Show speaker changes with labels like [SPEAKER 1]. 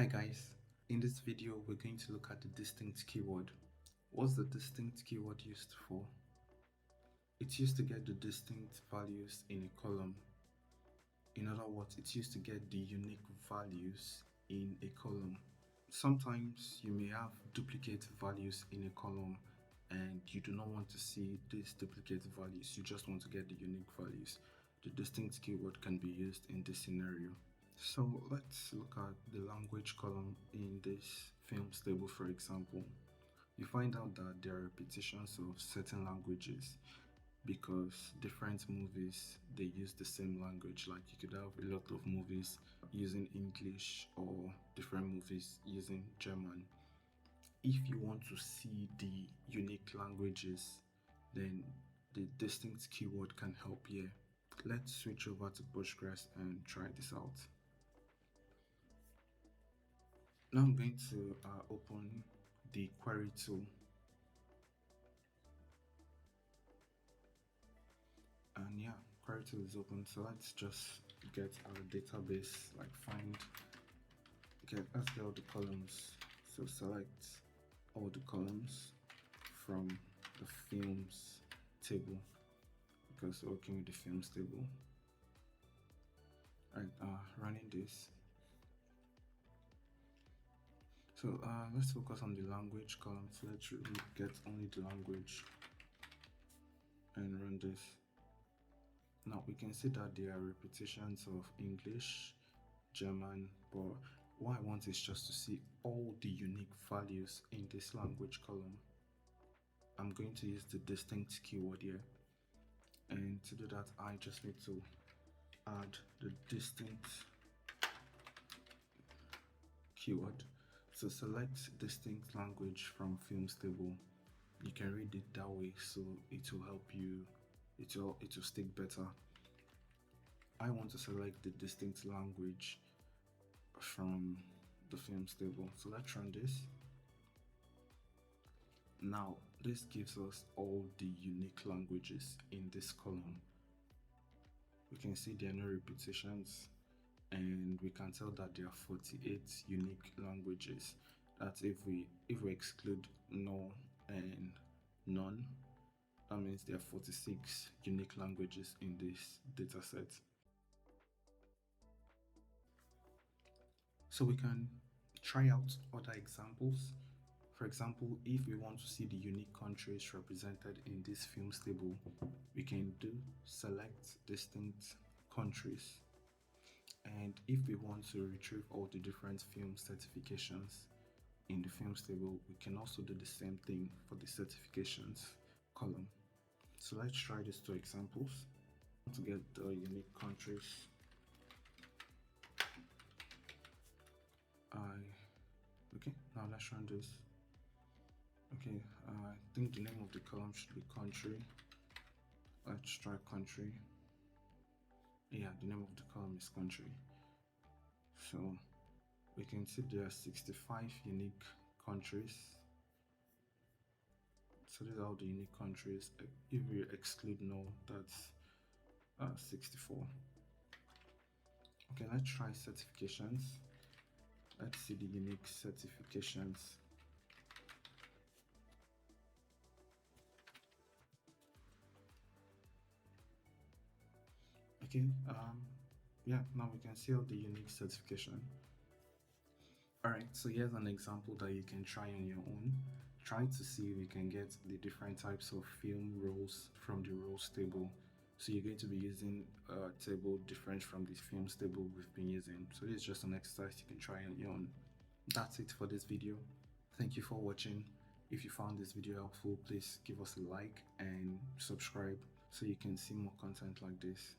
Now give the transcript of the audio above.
[SPEAKER 1] Hi guys, in this video we're going to look at the distinct keyword. What's the distinct keyword used for? It's used to get the distinct values in a column. In other words, it's used to get the unique values in a column. Sometimes you may have duplicate values in a column and you do not want to see these duplicate values, you just want to get the unique values. The distinct keyword can be used in this scenario. So let's look at the language column in this films table. For example, you find out that there are repetitions of certain languages because different movies they use the same language. Like you could have a lot of movies using English or different movies using German. If you want to see the unique languages, then the distinct keyword can help here. Let's switch over to Postgres and try this out. Now I'm going to open the query tool, and yeah, query tool is open. So let's just get our database, like let's get all the columns. So select all the columns from the films table because we're working with the films table. All right, running this. So let's focus on the language column. So let's really get only the language and run this. Now we can see that there are repetitions of English, German, but what I want is just to see all the unique values in this language column. I'm going to use the distinct keyword here, and to do that I just need to add the distinct keyword. So select distinct language from films table. You can read it that way, so it will help you, it will stick better. I want to select the distinct language from the films table, so let's run this. Now this gives us all the unique languages in this column. We can see there are no repetitions, and we can tell that there are 48 unique languages. That's if we exclude no and none, that means there are 46 unique languages in this data set. So we can try out other examples. For example, if we want to see the unique countries represented in this films table, we can do select distinct countries. And if we want to retrieve all the different film certifications in the films table, we can also do the same thing for the certifications column. So let's try these two examples to get the unique countries. Okay, now let's run this. Okay, I think the name of the column should be country. Let's try country. Yeah, the name of the column is country. So we can see there are 65 unique countries. So these are all the unique countries. If we exclude no, that's 64. Okay, let's try certifications. Let's see the unique certifications. Okay, yeah, now we can see all the unique certification. Alright, so here's an example that you can try on your own. Try to see if you can get the different types of film roles from the roles table. So you're going to be using a table different from the films table we've been using. So this is just an exercise you can try on your own. That's it for this video. Thank you for watching. If you found this video helpful, please give us a like and subscribe so you can see more content like this.